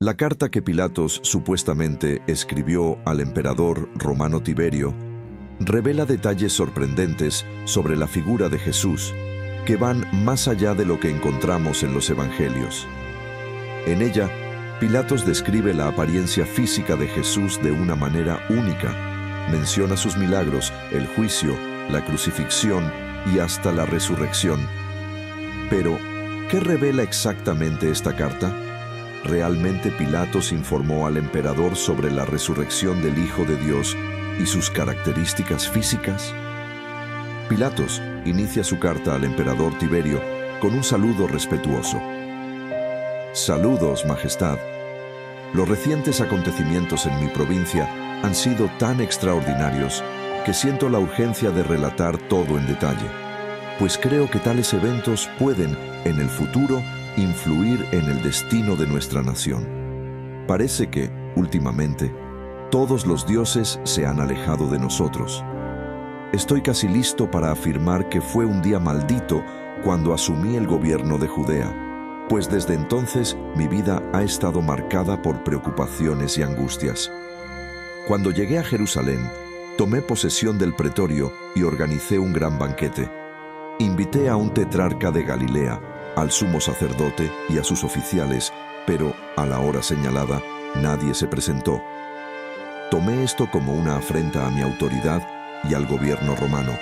La carta que Pilatos supuestamente escribió al emperador romano Tiberio revela detalles sorprendentes sobre la figura de Jesús que van más allá de lo que encontramos en los evangelios. En ella, Pilatos describe la apariencia física de Jesús de una manera única. Menciona sus milagros, el juicio, la crucifixión y hasta la resurrección. Pero, ¿qué revela exactamente esta carta? ¿Realmente Pilatos informó al emperador sobre la resurrección del Hijo de Dios y sus características físicas? Pilatos inicia su carta al emperador Tiberio con un saludo respetuoso. Saludos, Majestad. Los recientes acontecimientos en mi provincia han sido tan extraordinarios que siento la urgencia de relatar todo en detalle, pues creo que tales eventos pueden, en el futuro, influir en el destino de nuestra nación. Parece que, últimamente, todos los dioses se han alejado de nosotros. Estoy casi listo para afirmar que fue un día maldito cuando asumí el gobierno de Judea, pues desde entonces mi vida ha estado marcada por preocupaciones y angustias. Cuando llegué a Jerusalén, tomé posesión del pretorio y organicé un gran banquete. Invité a un tetrarca de Galilea, al sumo sacerdote y a sus oficiales, pero a la hora señalada nadie se presentó. Tomé esto como una afrenta a mi autoridad y al gobierno romano.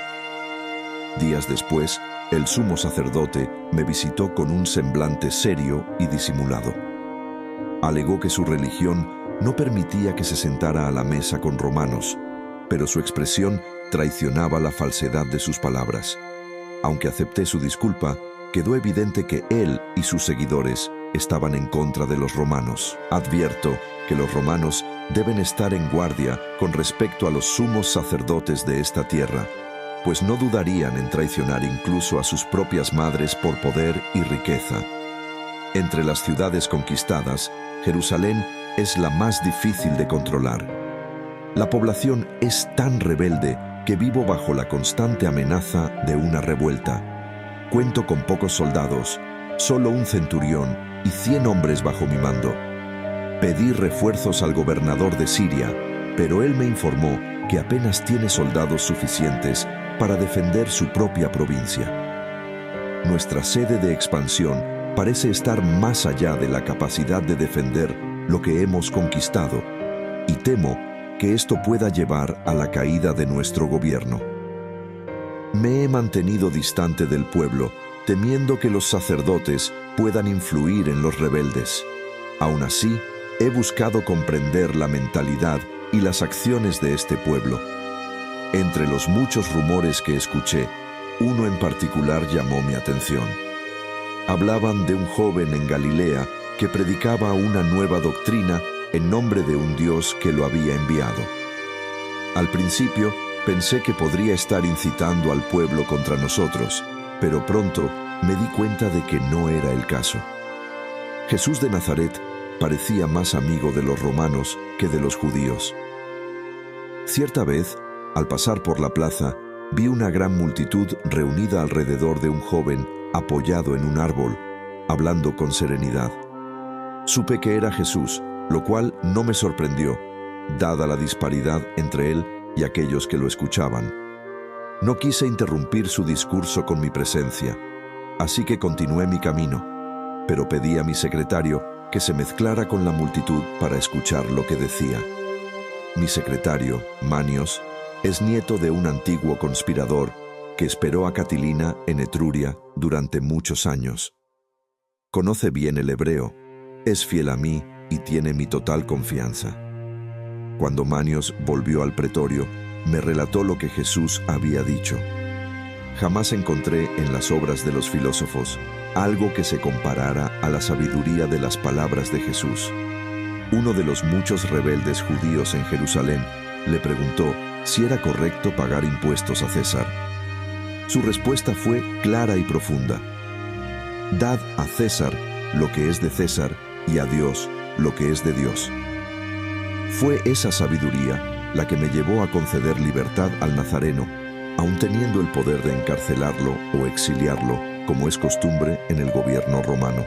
Días después, el sumo sacerdote me visitó con un semblante serio y disimulado. Alegó que su religión no permitía que se sentara a la mesa con romanos, pero su expresión traicionaba la falsedad de sus palabras. Aunque acepté su disculpa, quedó evidente que él y sus seguidores estaban en contra de los romanos. Advierto que los romanos deben estar en guardia con respecto a los sumos sacerdotes de esta tierra, pues no dudarían en traicionar incluso a sus propias madres por poder y riqueza. Entre las ciudades conquistadas, Jerusalén es la más difícil de controlar. La población es tan rebelde que vivo bajo la constante amenaza de una revuelta. Cuento con pocos soldados, solo un centurión y 100 hombres bajo mi mando. Pedí refuerzos al gobernador de Siria, pero él me informó que apenas tiene soldados suficientes para defender su propia provincia. Nuestra sede de expansión parece estar más allá de la capacidad de defender lo que hemos conquistado, y temo que esto pueda llevar a la caída de nuestro gobierno. Me he mantenido distante del pueblo, temiendo que los sacerdotes puedan influir en los rebeldes. Aún así, he buscado comprender la mentalidad y las acciones de este pueblo. Entre los muchos rumores que escuché, uno en particular llamó mi atención. Hablaban de un joven en Galilea que predicaba una nueva doctrina en nombre de un Dios que lo había enviado. Al principio, pensé que podría estar incitando al pueblo contra nosotros, pero pronto me di cuenta de que no era el caso. Jesús de Nazaret parecía más amigo de los romanos que de los judíos. Cierta vez, al pasar por la plaza, vi una gran multitud reunida alrededor de un joven apoyado en un árbol, hablando con serenidad. Supe que era Jesús, lo cual no me sorprendió, dada la disparidad entre él y aquellos que lo escuchaban. No quise interrumpir su discurso con mi presencia, así que continué mi camino, pero pedí a mi secretario que se mezclara con la multitud para escuchar lo que decía. Mi secretario, Manios, es nieto de un antiguo conspirador que esperó a Catilina en Etruria durante muchos años. Conoce bien el hebreo, es fiel a mí y tiene mi total confianza. Cuando Manios volvió al pretorio, me relató lo que Jesús había dicho. Jamás encontré en las obras de los filósofos algo que se comparara a la sabiduría de las palabras de Jesús. Uno de los muchos rebeldes judíos en Jerusalén le preguntó si era correcto pagar impuestos a César. Su respuesta fue clara y profunda. Dad a César lo que es de César y a Dios lo que es de Dios. Fue esa sabiduría la que me llevó a conceder libertad al nazareno, aun teniendo el poder de encarcelarlo o exiliarlo, como es costumbre en el gobierno romano.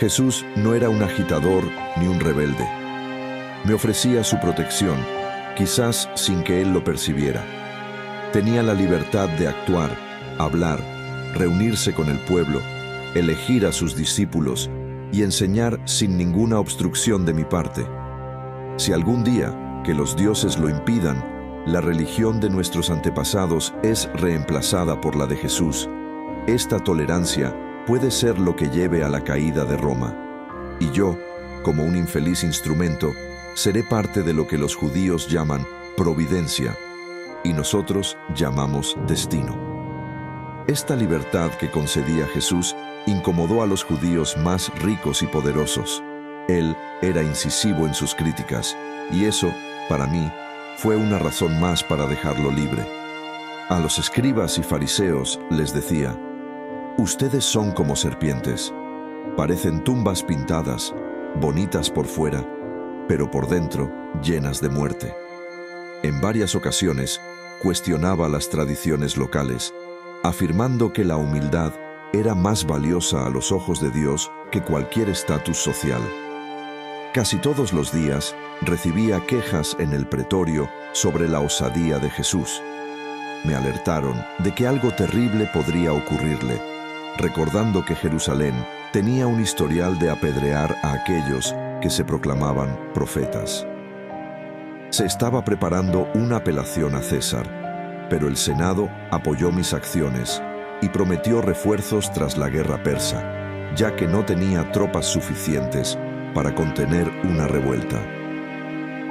Jesús no era un agitador ni un rebelde. Me ofrecía su protección, quizás sin que él lo percibiera. Tenía la libertad de actuar, hablar, reunirse con el pueblo, elegir a sus discípulos y enseñar sin ninguna obstrucción de mi parte. Si algún día, que los dioses lo impidan, la religión de nuestros antepasados es reemplazada por la de Jesús, esta tolerancia puede ser lo que lleve a la caída de Roma. Y yo, como un infeliz instrumento, seré parte de lo que los judíos llaman providencia y nosotros llamamos destino. Esta libertad que concedía Jesús incomodó a los judíos más ricos y poderosos. Él era incisivo en sus críticas, y eso, para mí, fue una razón más para dejarlo libre. A los escribas y fariseos les decía: ustedes son como serpientes, parecen tumbas pintadas, bonitas por fuera, pero por dentro llenas de muerte. En varias ocasiones cuestionaba las tradiciones locales, afirmando que la humildad era más valiosa a los ojos de Dios que cualquier estatus social. Casi todos los días recibía quejas en el pretorio sobre la osadía de Jesús. Me alertaron de que algo terrible podría ocurrirle, recordando que Jerusalén tenía un historial de apedrear a aquellos que se proclamaban profetas. Se estaba preparando una apelación a César, pero el Senado apoyó mis acciones y prometió refuerzos tras la guerra persa, ya que no tenía tropas suficientes para contener una revuelta.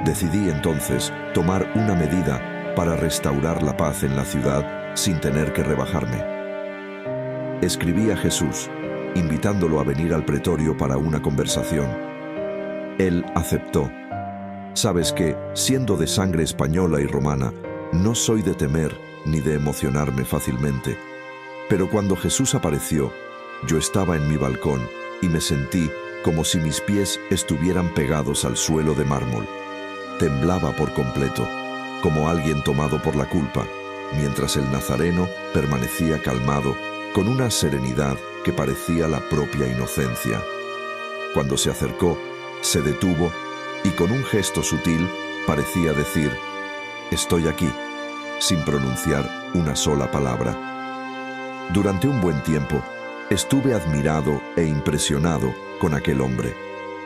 Decidí entonces tomar una medida para restaurar la paz en la ciudad sin tener que rebajarme. Escribí a Jesús, invitándolo a venir al pretorio para una conversación. Él aceptó. Sabes que, siendo de sangre española y romana, no soy de temer ni de emocionarme fácilmente. Pero cuando Jesús apareció, yo estaba en mi balcón y me sentí como si mis pies estuvieran pegados al suelo de mármol. Temblaba por completo, como alguien tomado por la culpa, mientras el nazareno permanecía calmado, con una serenidad que parecía la propia inocencia. Cuando se acercó, se detuvo y con un gesto sutil parecía decir: «Estoy aquí», sin pronunciar una sola palabra. Durante un buen tiempo, estuve admirado e impresionado con aquel hombre,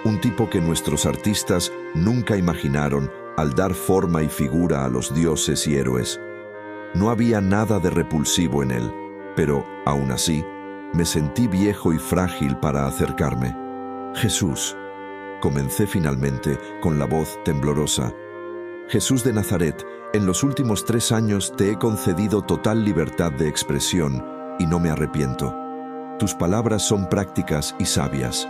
un tipo que nuestros artistas nunca imaginaron al dar forma y figura a los dioses y héroes. No había nada de repulsivo en él, pero, aún así, me sentí viejo y frágil para acercarme. «Jesús», comencé finalmente con la voz temblorosa. «Jesús de Nazaret, en los últimos 3 años te he concedido total libertad de expresión y no me arrepiento. Tus palabras son prácticas y sabias.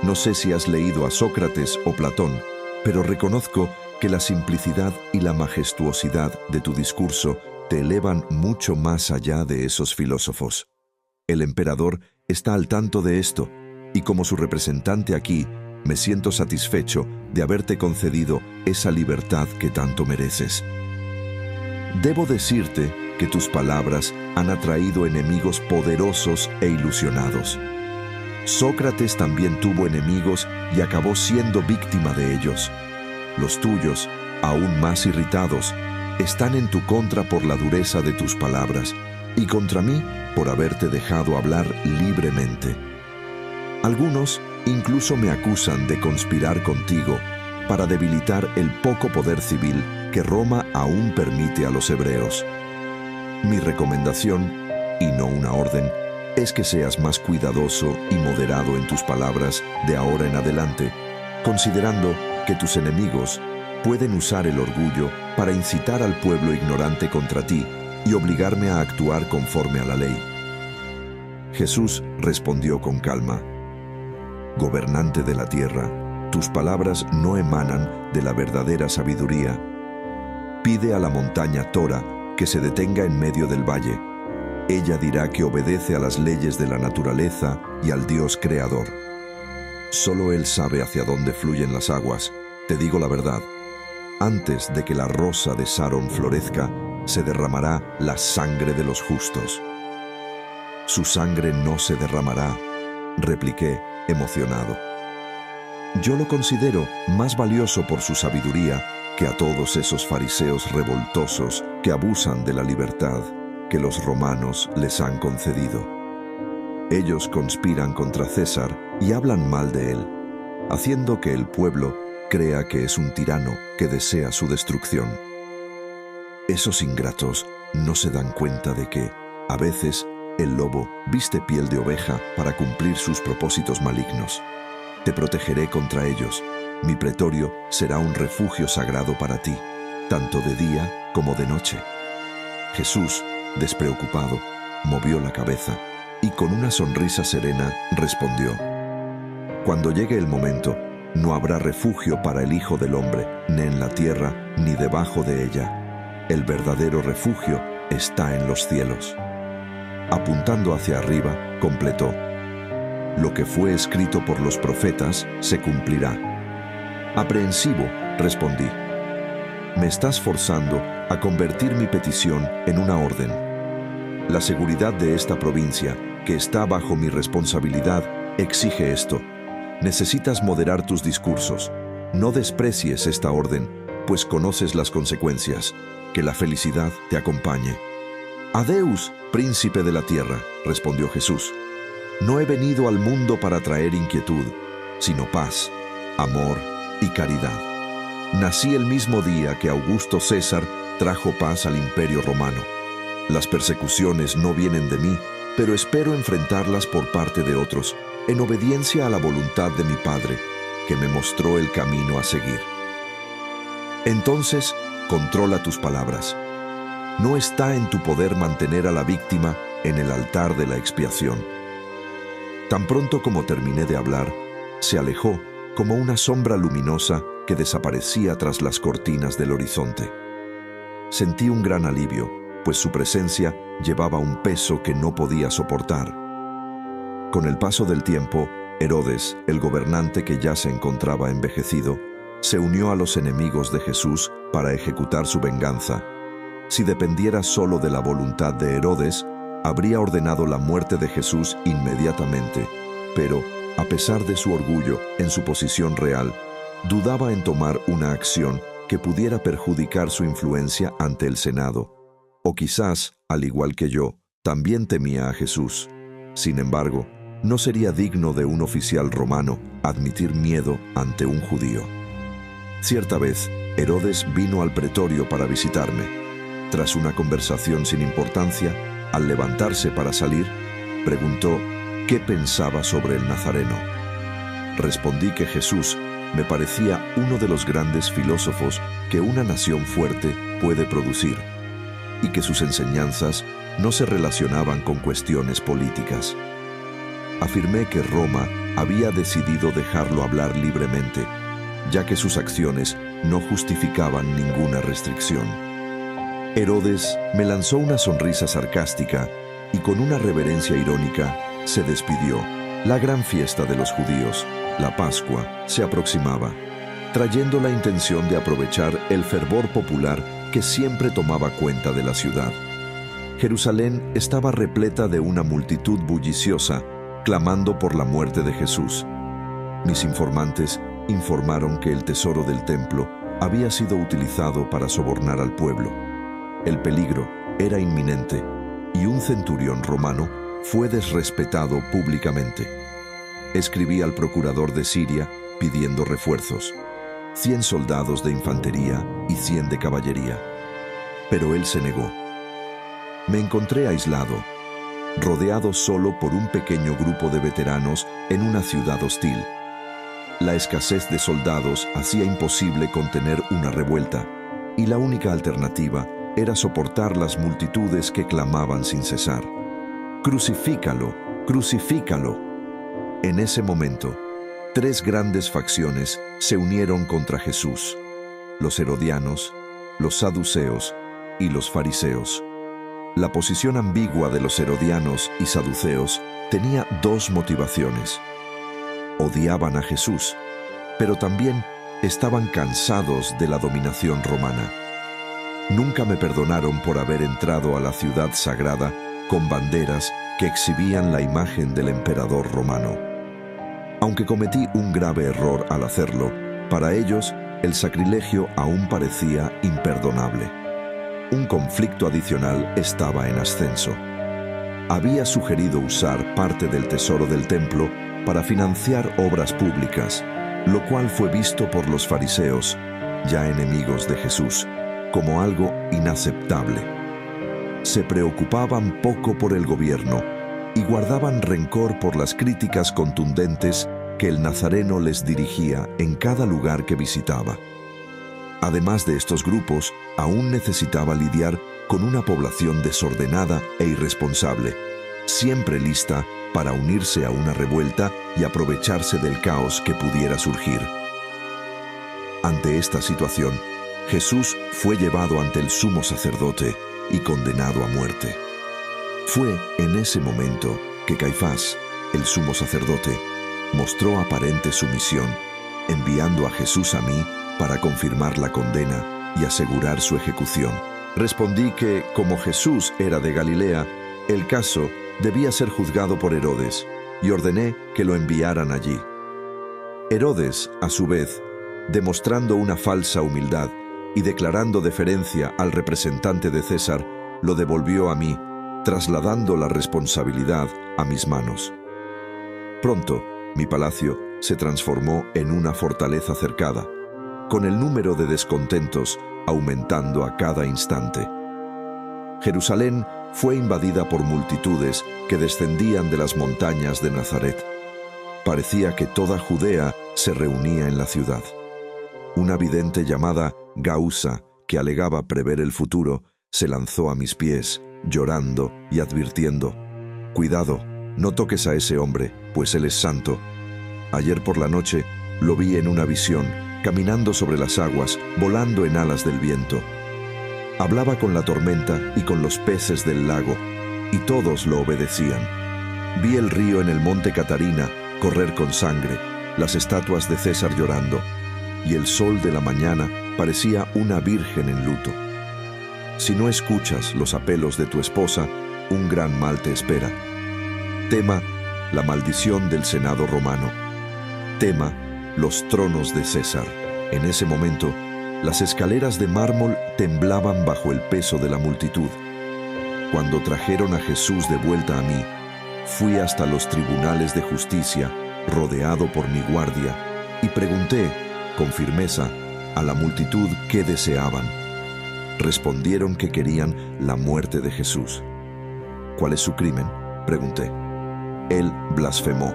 No sé si has leído a Sócrates o Platón, pero reconozco que la simplicidad y la majestuosidad de tu discurso te elevan mucho más allá de esos filósofos. El emperador está al tanto de esto, y como su representante aquí, me siento satisfecho de haberte concedido esa libertad que tanto mereces. Debo decirte que tus palabras han atraído enemigos poderosos e ilusionados. Sócrates también tuvo enemigos y acabó siendo víctima de ellos. Los tuyos, aún más irritados, están en tu contra por la dureza de tus palabras y contra mí por haberte dejado hablar libremente. Algunos incluso me acusan de conspirar contigo para debilitar el poco poder civil que Roma aún permite a los hebreos. Mi recomendación, y no una orden, es que seas más cuidadoso y moderado en tus palabras de ahora en adelante, considerando que tus enemigos pueden usar el orgullo para incitar al pueblo ignorante contra ti y obligarme a actuar conforme a la ley. Jesús respondió con calma: «Gobernante de la tierra, tus palabras no emanan de la verdadera sabiduría. Pide a la montaña Tora que se detenga en medio del valle. Ella dirá que obedece a las leyes de la naturaleza y al Dios creador. Solo Él sabe hacia dónde fluyen las aguas. Te digo la verdad, antes de que la rosa de Sarón florezca, se derramará la sangre de los justos». «Su sangre no se derramará», repliqué, emocionado. Yo lo considero más valioso por su sabiduría que a todos esos fariseos revoltosos que abusan de la libertad que los romanos les han concedido. Ellos conspiran contra César y hablan mal de él, haciendo que el pueblo crea que es un tirano que desea su destrucción. Esos ingratos no se dan cuenta de que, a veces, el lobo viste piel de oveja para cumplir sus propósitos malignos. Te protegeré contra ellos. Mi pretorio será un refugio sagrado para ti, tanto de día como de noche. Jesús, despreocupado, movió la cabeza y con una sonrisa serena respondió: Cuando llegue el momento, no habrá refugio para el Hijo del Hombre, ni en la tierra, ni debajo de ella. El verdadero refugio está en los cielos. Apuntando hacia arriba, completó: Lo que fue escrito por los profetas se cumplirá. Aprehensivo, respondí: Me estás forzando a convertir mi petición en una orden. La seguridad de esta provincia, que está bajo mi responsabilidad, exige esto. Necesitas moderar tus discursos. No desprecies esta orden, pues conoces las consecuencias. Que la felicidad te acompañe. Adeus, príncipe de la tierra, respondió Jesús. No he venido al mundo para traer inquietud, sino paz, amor y caridad. Nací el mismo día que Augusto César trajo paz al Imperio Romano. Las persecuciones no vienen de mí, pero espero enfrentarlas por parte de otros, en obediencia a la voluntad de mi Padre, que me mostró el camino a seguir. Entonces, controla tus palabras. No está en tu poder mantener a la víctima en el altar de la expiación. Tan pronto como terminé de hablar, se alejó como una sombra luminosa que desaparecía tras las cortinas del horizonte. Sentí un gran alivio, pues su presencia llevaba un peso que no podía soportar. Con el paso del tiempo, Herodes, el gobernante que ya se encontraba envejecido, se unió a los enemigos de Jesús para ejecutar su venganza. Si dependiera solo de la voluntad de Herodes, habría ordenado la muerte de Jesús inmediatamente, pero, a pesar de su orgullo en su posición real, dudaba en tomar una acción que pudiera perjudicar su influencia ante el Senado. O quizás, al igual que yo, también temía a Jesús. Sin embargo, no sería digno de un oficial romano admitir miedo ante un judío. Cierta vez, Herodes vino al pretorio para visitarme. Tras una conversación sin importancia, al levantarse para salir, preguntó qué pensaba sobre el Nazareno. Respondí que Jesús me parecía uno de los grandes filósofos que una nación fuerte puede producir, y que sus enseñanzas no se relacionaban con cuestiones políticas. Afirmé que Roma había decidido dejarlo hablar libremente, ya que sus acciones no justificaban ninguna restricción. Herodes me lanzó una sonrisa sarcástica y con una reverencia irónica se despidió. La gran fiesta de los judíos, la Pascua, se aproximaba, trayendo la intención de aprovechar el fervor popular que siempre tomaba cuenta de la ciudad. Jerusalén estaba repleta de una multitud bulliciosa, clamando por la muerte de Jesús. Mis informantes informaron que el tesoro del templo había sido utilizado para sobornar al pueblo. El peligro era inminente y un centurión romano fue desrespetado públicamente. Escribí al procurador de Siria pidiendo refuerzos, 100 soldados de infantería y 100 de caballería. Pero él se negó. Me encontré aislado, rodeado solo por un pequeño grupo de veteranos en una ciudad hostil. La escasez de soldados hacía imposible contener una revuelta, y la única alternativa era soportar las multitudes que clamaban sin cesar: «¡Crucifícalo! ¡Crucifícalo!». En ese momento, 3 grandes facciones se unieron contra Jesús: los herodianos, los saduceos y los fariseos. La posición ambigua de los herodianos y saduceos tenía 2 motivaciones. Odiaban a Jesús, pero también estaban cansados de la dominación romana. Nunca me perdonaron por haber entrado a la ciudad sagrada con banderas que exhibían la imagen del emperador romano. Aunque cometí un grave error al hacerlo, para ellos el sacrilegio aún parecía imperdonable. Un conflicto adicional estaba en ascenso. Había sugerido usar parte del tesoro del templo para financiar obras públicas, lo cual fue visto por los fariseos, ya enemigos de Jesús, como algo inaceptable. Se preocupaban poco por el gobierno y guardaban rencor por las críticas contundentes que el nazareno les dirigía en cada lugar que visitaba. Además de estos grupos, aún necesitaba lidiar con una población desordenada e irresponsable, siempre lista para unirse a una revuelta y aprovecharse del caos que pudiera surgir. Ante esta situación, Jesús fue llevado ante el sumo sacerdote y condenado a muerte. Fue en ese momento que Caifás, el sumo sacerdote, mostró aparente sumisión, enviando a Jesús a mí para confirmar la condena y asegurar su ejecución. Respondí que, como Jesús era de Galilea, el caso debía ser juzgado por Herodes, y ordené que lo enviaran allí. Herodes, a su vez, demostrando una falsa humildad y declarando deferencia al representante de César, lo devolvió a mí, trasladando la responsabilidad a mis manos. Pronto, mi palacio se transformó en una fortaleza cercada, con el número de descontentos aumentando a cada instante. Jerusalén fue invadida por multitudes que descendían de las montañas de Nazaret. Parecía que toda Judea se reunía en la ciudad. Una vidente llamada Gausa, que alegaba prever el futuro, se lanzó a mis pies, llorando y advirtiendo: «Cuidado, no toques a ese hombre, pues él es santo. Ayer por la noche lo vi en una visión, caminando sobre las aguas, volando en alas del viento. Hablaba con la tormenta y con los peces del lago, y todos lo obedecían. Vi el río en el monte Catarina correr con sangre, las estatuas de César llorando, y el sol de la mañana parecía una virgen en luto. Si no escuchas los apelos de tu esposa, un gran mal te espera. Tema la maldición del Senado romano. Tema los tronos de César». En ese momento, las escaleras de mármol temblaban bajo el peso de la multitud. Cuando trajeron a Jesús de vuelta a mí, fui hasta los tribunales de justicia, rodeado por mi guardia, y pregunté, con firmeza, a la multitud qué deseaban. Respondieron que querían la muerte de Jesús. «¿Cuál es su crimen?», pregunté. Él blasfemó,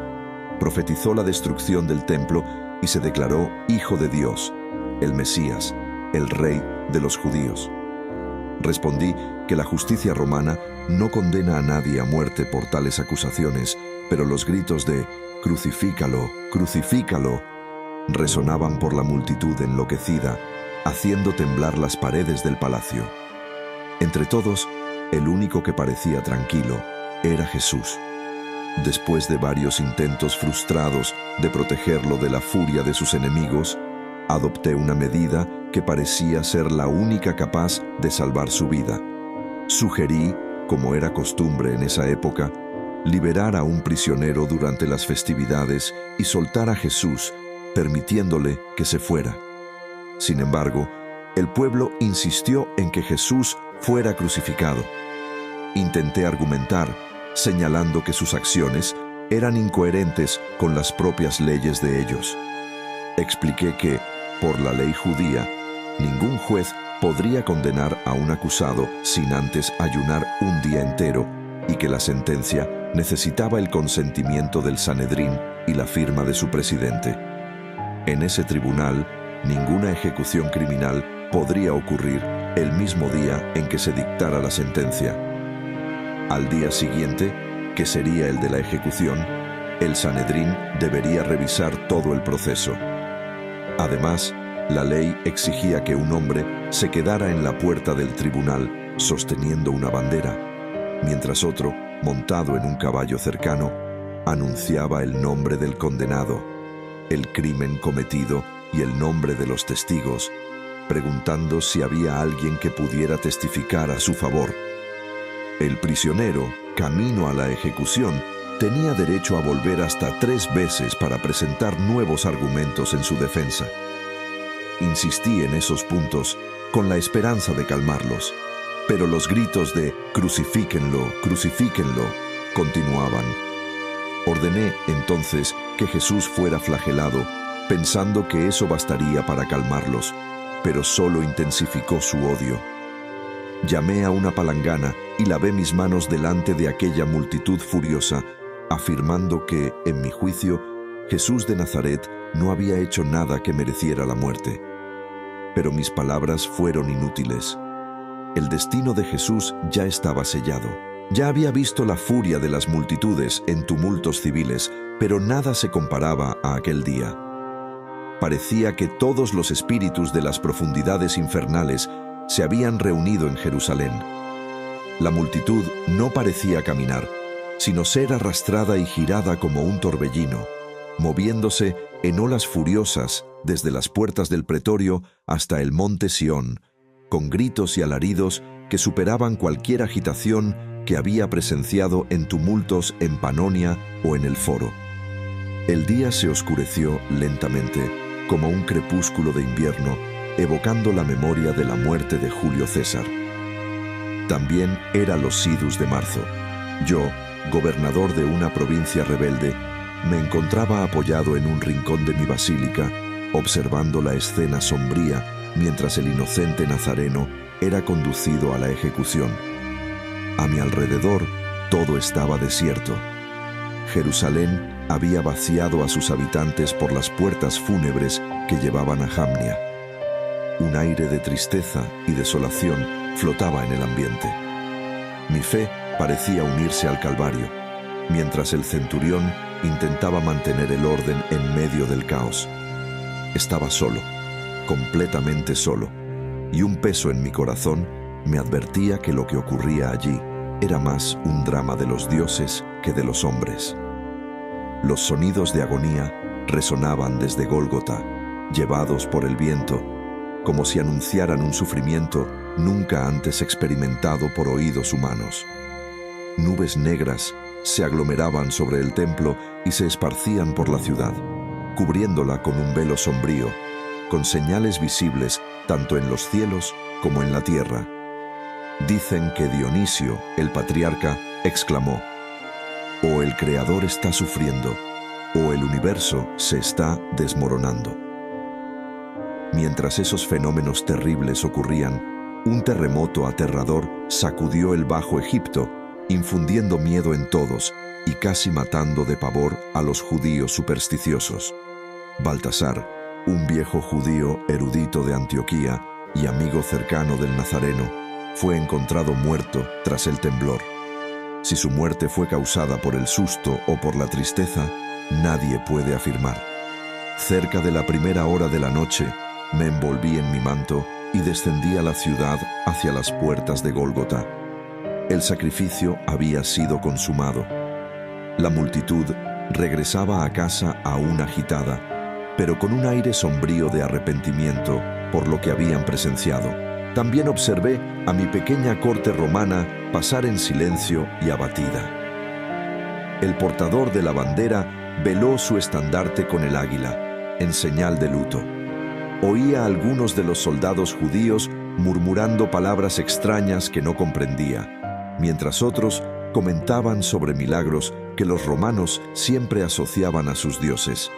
profetizó la destrucción del templo y se declaró Hijo de Dios, el Mesías, el Rey de los judíos. Respondí que la justicia romana no condena a nadie a muerte por tales acusaciones, pero los gritos de «Crucifícalo, crucifícalo» resonaban por la multitud enloquecida, haciendo temblar las paredes del palacio. Entre todos, el único que parecía tranquilo era Jesús. Después de varios intentos frustrados de protegerlo de la furia de sus enemigos, adopté una medida que parecía ser la única capaz de salvar su vida. Sugerí, como era costumbre en esa época, liberar a un prisionero durante las festividades y soltar a Jesús, permitiéndole que se fuera. Sin embargo, el pueblo insistió en que Jesús fuera crucificado. Intenté argumentar, señalando que sus acciones eran incoherentes con las propias leyes de ellos. Expliqué que, por la ley judía, ningún juez podría condenar a un acusado sin antes ayunar un día entero y que la sentencia necesitaba el consentimiento del Sanedrín y la firma de su presidente. En ese tribunal, ninguna ejecución criminal podría ocurrir el mismo día en que se dictara la sentencia. Al día siguiente, que sería el de la ejecución, el Sanedrín debería revisar todo el proceso. Además, la ley exigía que un hombre se quedara en la puerta del tribunal sosteniendo una bandera, mientras otro, montado en un caballo cercano, anunciaba el nombre del condenado, el crimen cometido y el nombre de los testigos, preguntando si había alguien que pudiera testificar a su favor. El prisionero, camino a la ejecución, tenía derecho a volver hasta 3 veces para presentar nuevos argumentos en su defensa. Insistí en esos puntos con la esperanza de calmarlos, pero los gritos de «Crucifíquenlo, crucifíquenlo» continuaban. Ordené entonces que Jesús fuera flagelado, pensando que eso bastaría para calmarlos, pero solo intensificó su odio. Llamé a una palangana y lavé mis manos delante de aquella multitud furiosa, afirmando que, en mi juicio, Jesús de Nazaret no había hecho nada que mereciera la muerte. Pero mis palabras fueron inútiles. El destino de Jesús ya estaba sellado. Ya había visto la furia de las multitudes en tumultos civiles, pero nada se comparaba a aquel día. Parecía que todos los espíritus de las profundidades infernales se habían reunido en Jerusalén. La multitud no parecía caminar, sino ser arrastrada y girada como un torbellino, moviéndose en olas furiosas desde las puertas del pretorio hasta el monte Sión, con gritos y alaridos que superaban cualquier agitación que había presenciado en tumultos en Panonia o en el Foro. El día se oscureció lentamente, como un crepúsculo de invierno, evocando la memoria de la muerte de Julio César. También era los Idus de marzo. Yo, gobernador de una provincia rebelde, me encontraba apoyado en un rincón de mi basílica, observando la escena sombría mientras el inocente nazareno era conducido a la ejecución. A mi alrededor todo estaba desierto. Jerusalén había vaciado a sus habitantes por las puertas fúnebres que llevaban a Jamnia. Un aire de tristeza y desolación flotaba en el ambiente. Mi fe parecía unirse al Calvario, mientras el centurión intentaba mantener el orden en medio del caos. Estaba solo, completamente solo, y un peso en mi corazón me advertía que lo que ocurría allí era más un drama de los dioses que de los hombres. Los sonidos de agonía resonaban desde Gólgota, llevados por el viento, como si anunciaran un sufrimiento nunca antes experimentado por oídos humanos. Nubes negras se aglomeraban sobre el templo y se esparcían por la ciudad, cubriéndola con un velo sombrío, con señales visibles tanto en los cielos como en la tierra. Dicen que Dionisio, el patriarca, exclamó: «O el Creador está sufriendo, o el universo se está desmoronando». Mientras esos fenómenos terribles ocurrían, un terremoto aterrador sacudió el Bajo Egipto, infundiendo miedo en todos y casi matando de pavor a los judíos supersticiosos. Baltasar, un viejo judío erudito de Antioquía y amigo cercano del Nazareno, fue encontrado muerto tras el temblor. Si su muerte fue causada por el susto o por la tristeza, nadie puede afirmar. Cerca de la primera hora de la noche, me envolví en mi manto y descendí a la ciudad hacia las puertas de Gólgota. El sacrificio había sido consumado. La multitud regresaba a casa aún agitada, pero con un aire sombrío de arrepentimiento por lo que habían presenciado. También observé a mi pequeña corte romana pasar en silencio y abatida. El portador de la bandera veló su estandarte con el águila, en señal de luto. Oía a algunos de los soldados judíos murmurando palabras extrañas que no comprendía, mientras otros comentaban sobre milagros que los romanos siempre asociaban a sus dioses.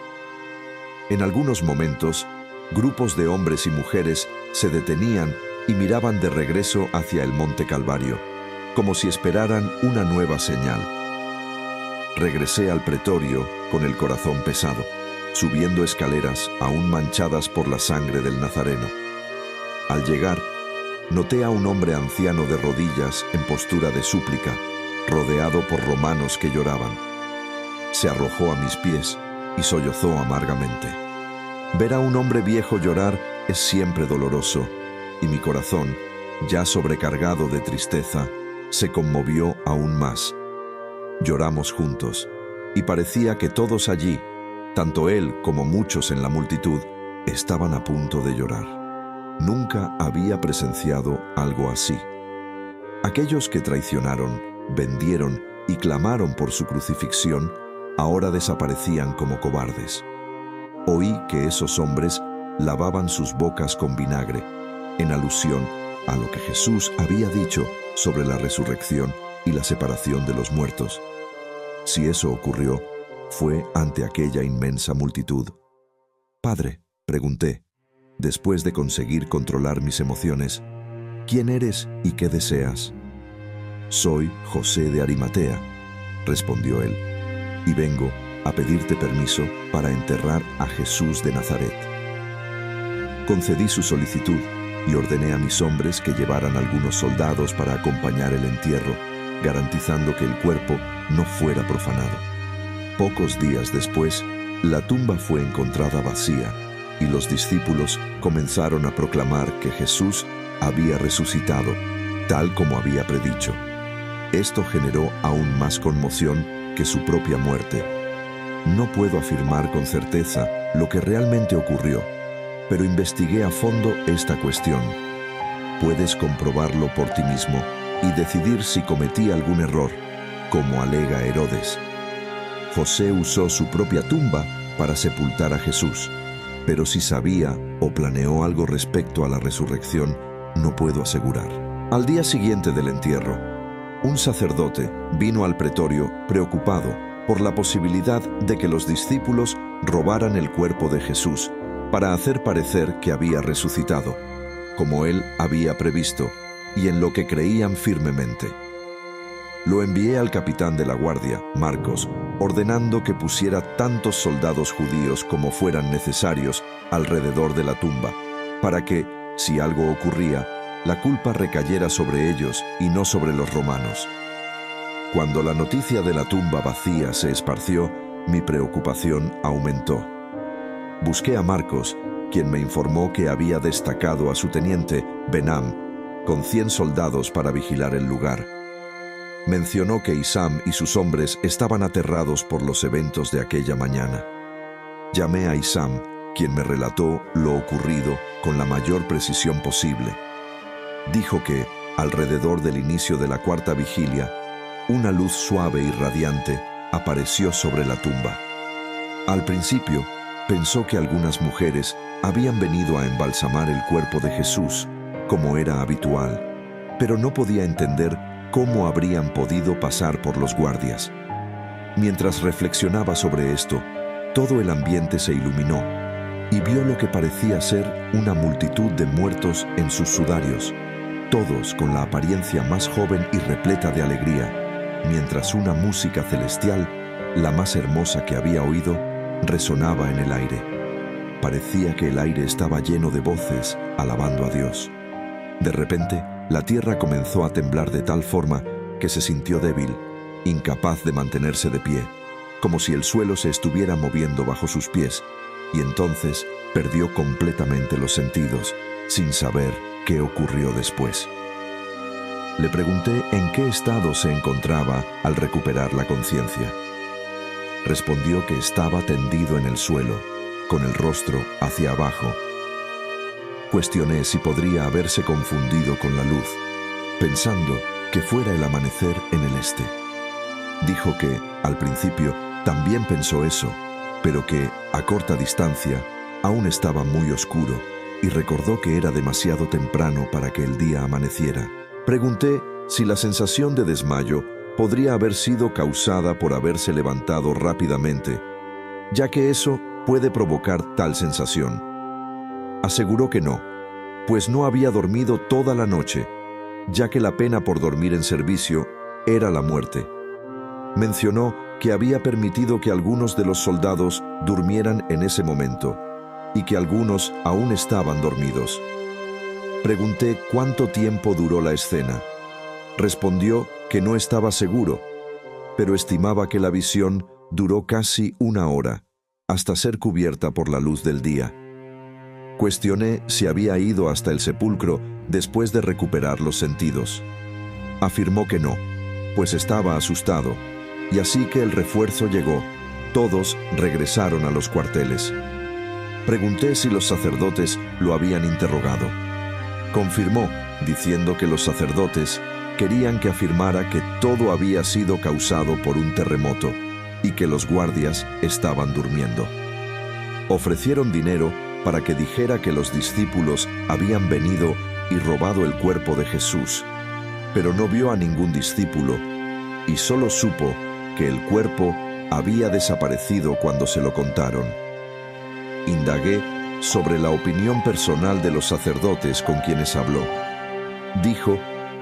En algunos momentos, grupos de hombres y mujeres se detenían y miraban de regreso hacia el Monte Calvario, como si esperaran una nueva señal. Regresé al pretorio con el corazón pesado, subiendo escaleras aún manchadas por la sangre del Nazareno. Al llegar, noté a un hombre anciano de rodillas en postura de súplica, rodeado por romanos que lloraban. Se arrojó a mis pies y sollozó amargamente. Ver a un hombre viejo llorar es siempre doloroso, y mi corazón, ya sobrecargado de tristeza, se conmovió aún más. Lloramos juntos, y parecía que todos allí, tanto él como muchos en la multitud, estaban a punto de llorar. Nunca había presenciado algo así. Aquellos que traicionaron, vendieron y clamaron por su crucifixión, ahora desaparecían como cobardes. Oí que esos hombres lavaban sus bocas con vinagre, en alusión a lo que Jesús había dicho sobre la resurrección y la separación de los muertos. Si eso ocurrió, fue ante aquella inmensa multitud. «Padre», pregunté, después de conseguir controlar mis emociones, «¿quién eres y qué deseas?» «Soy José de Arimatea», respondió él, «y vengo a pedirte permiso para enterrar a Jesús de Nazaret». Concedí su solicitud y ordené a mis hombres que llevaran algunos soldados para acompañar el entierro, garantizando que el cuerpo no fuera profanado. Pocos días después, la tumba fue encontrada vacía y los discípulos comenzaron a proclamar que Jesús había resucitado, tal como había predicho. Esto generó aún más conmoción que su propia muerte. No puedo afirmar con certeza lo que realmente ocurrió, pero investigué a fondo esta cuestión. Puedes comprobarlo por ti mismo y decidir si cometí algún error, como alega Herodes. José usó su propia tumba para sepultar a Jesús, pero si sabía o planeó algo respecto a la resurrección, no puedo asegurar. Al día siguiente del entierro, un sacerdote vino al pretorio preocupado por la posibilidad de que los discípulos robaran el cuerpo de Jesús para hacer parecer que había resucitado, como él había previsto y en lo que creían firmemente. Lo envié al capitán de la guardia, Marcos, ordenando que pusiera tantos soldados judíos como fueran necesarios alrededor de la tumba, para que, si algo ocurría, la culpa recayera sobre ellos y no sobre los romanos. Cuando la noticia de la tumba vacía se esparció, mi preocupación aumentó. Busqué a Marcos, quien me informó que había destacado a su teniente, Benam, con 100 soldados para vigilar el lugar. Mencionó que Isam y sus hombres estaban aterrados por los eventos de aquella mañana. Llamé a Isam, quien me relató lo ocurrido con la mayor precisión posible. Dijo que, alrededor del inicio de la cuarta vigilia, una luz suave y radiante apareció sobre la tumba. Al principio, pensó que algunas mujeres habían venido a embalsamar el cuerpo de Jesús, como era habitual, pero no podía entender cómo habrían podido pasar por los guardias. Mientras reflexionaba sobre esto, todo el ambiente se iluminó y vio lo que parecía ser una multitud de muertos en sus sudarios, todos con la apariencia más joven y repleta de alegría, mientras una música celestial, la más hermosa que había oído, resonaba en el aire. Parecía que el aire estaba lleno de voces alabando a Dios. De repente, la tierra comenzó a temblar de tal forma que se sintió débil, incapaz de mantenerse de pie, como si el suelo se estuviera moviendo bajo sus pies, y entonces perdió completamente los sentidos, sin saber qué ocurrió después. Le pregunté en qué estado se encontraba al recuperar la conciencia. Respondió que estaba tendido en el suelo, con el rostro hacia abajo. Cuestioné si podría haberse confundido con la luz, pensando que fuera el amanecer en el este. Dijo que, al principio, también pensó eso, pero que, a corta distancia, aún estaba muy oscuro y recordó que era demasiado temprano para que el día amaneciera. Pregunté si la sensación de desmayo podría haber sido causada por haberse levantado rápidamente, ya que eso puede provocar tal sensación. Aseguró que no, pues no había dormido toda la noche, ya que la pena por dormir en servicio era la muerte. Mencionó que había permitido que algunos de los soldados durmieran en ese momento y que algunos aún estaban dormidos. Pregunté cuánto tiempo duró la escena. Respondió que no estaba seguro, pero estimaba que la visión duró casi 1 hora, hasta ser cubierta por la luz del día. Cuestioné si había ido hasta el sepulcro después de recuperar los sentidos. Afirmó que no, pues estaba asustado, y así que el refuerzo llegó, todos regresaron a los cuarteles. Pregunté si los sacerdotes lo habían interrogado. Confirmó, diciendo que los sacerdotes, querían que afirmara que todo había sido causado por un terremoto y que los guardias estaban durmiendo. Ofrecieron dinero para que dijera que los discípulos habían venido y robado el cuerpo de Jesús, pero no vio a ningún discípulo y solo supo que el cuerpo había desaparecido cuando se lo contaron. Indagué sobre la opinión personal de los sacerdotes con quienes habló. Dijo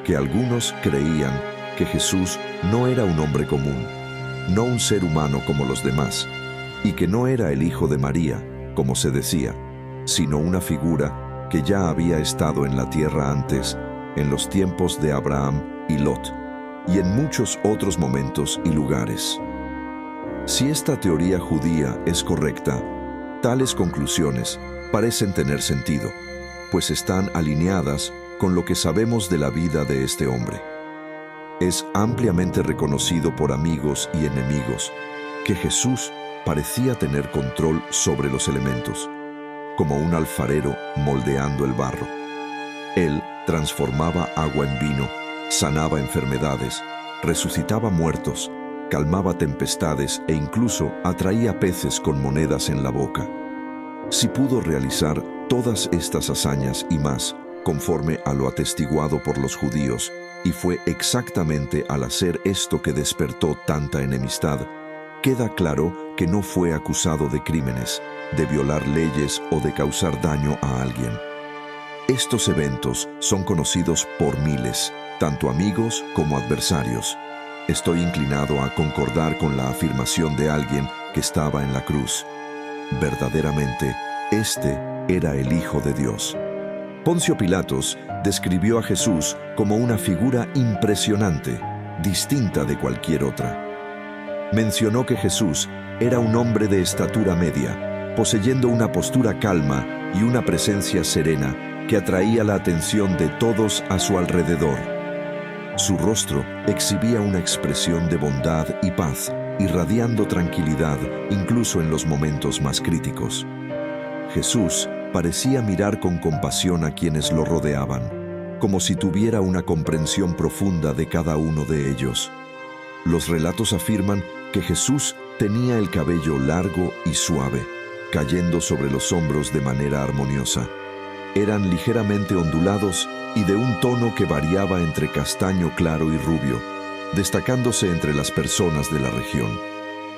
que algunos creían que Jesús no era un hombre común, no un ser humano como los demás, y que no era el hijo de María, como se decía, sino una figura que ya había estado en la tierra antes, en los tiempos de Abraham y Lot, y en muchos otros momentos y lugares. Si esta teoría judía es correcta, tales conclusiones parecen tener sentido, pues están alineadas con lo que sabemos de la vida de este hombre. Es ampliamente reconocido por amigos y enemigos que Jesús parecía tener control sobre los elementos, como un alfarero moldeando el barro. Él transformaba agua en vino, sanaba enfermedades, resucitaba muertos, calmaba tempestades e incluso atraía peces con monedas en la boca. Si pudo realizar todas estas hazañas y más, conforme a lo atestiguado por los judíos, y fue exactamente al hacer esto que despertó tanta enemistad, queda claro que no fue acusado de crímenes, de violar leyes o de causar daño a alguien. Estos eventos son conocidos por miles, tanto amigos como adversarios. Estoy inclinado a concordar con la afirmación de alguien que estaba en la cruz. Verdaderamente, este era el Hijo de Dios. Poncio Pilatos describió a Jesús como una figura impresionante, distinta de cualquier otra. Mencionó que Jesús era un hombre de estatura media, poseyendo una postura calma y una presencia serena que atraía la atención de todos a su alrededor. Su rostro exhibía una expresión de bondad y paz, irradiando tranquilidad incluso en los momentos más críticos. Jesús parecía mirar con compasión a quienes lo rodeaban, como si tuviera una comprensión profunda de cada uno de ellos. Los relatos afirman que Jesús tenía el cabello largo y suave, cayendo sobre los hombros de manera armoniosa. Eran ligeramente ondulados y de un tono que variaba entre castaño claro y rubio, destacándose entre las personas de la región.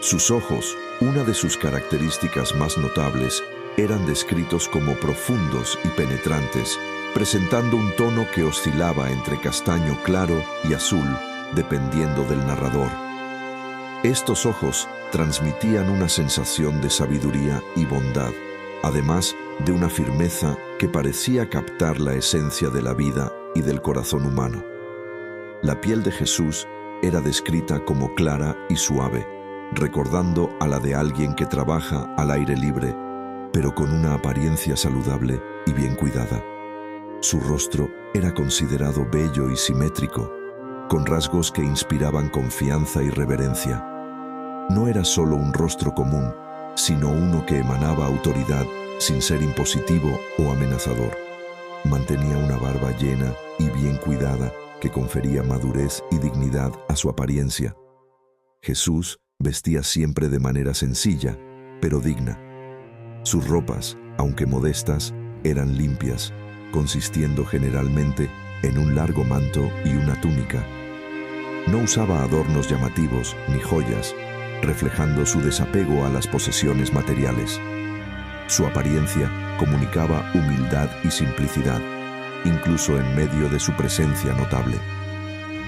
Sus ojos, una de sus características más notables, eran descritos como profundos y penetrantes, presentando un tono que oscilaba entre castaño claro y azul, dependiendo del narrador. Estos ojos transmitían una sensación de sabiduría y bondad, además de una firmeza que parecía captar la esencia de la vida y del corazón humano. La piel de Jesús era descrita como clara y suave, recordando a la de alguien que trabaja al aire libre, pero con una apariencia saludable y bien cuidada. Su rostro era considerado bello y simétrico, con rasgos que inspiraban confianza y reverencia. No era solo un rostro común, sino uno que emanaba autoridad sin ser impositivo o amenazador. Mantenía una barba llena y bien cuidada que confería madurez y dignidad a su apariencia. Jesús vestía siempre de manera sencilla, pero digna. Sus ropas, aunque modestas, eran limpias, consistiendo generalmente en un largo manto y una túnica. No usaba adornos llamativos ni joyas, reflejando su desapego a las posesiones materiales. Su apariencia comunicaba humildad y simplicidad, incluso en medio de su presencia notable.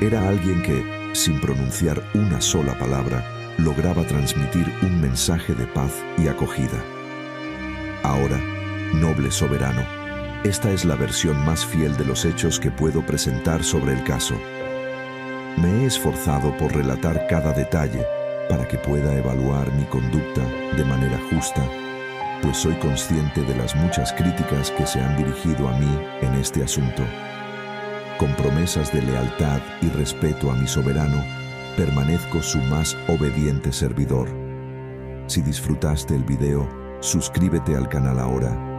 Era alguien que, sin pronunciar una sola palabra, lograba transmitir un mensaje de paz y acogida. Ahora, noble soberano, esta es la versión más fiel de los hechos que puedo presentar sobre el caso. Me he esforzado por relatar cada detalle para que pueda evaluar mi conducta de manera justa, pues soy consciente de las muchas críticas que se han dirigido a mí en este asunto. Con promesas de lealtad y respeto a mi soberano, permanezco su más obediente servidor. Si disfrutaste el video, suscríbete al canal ahora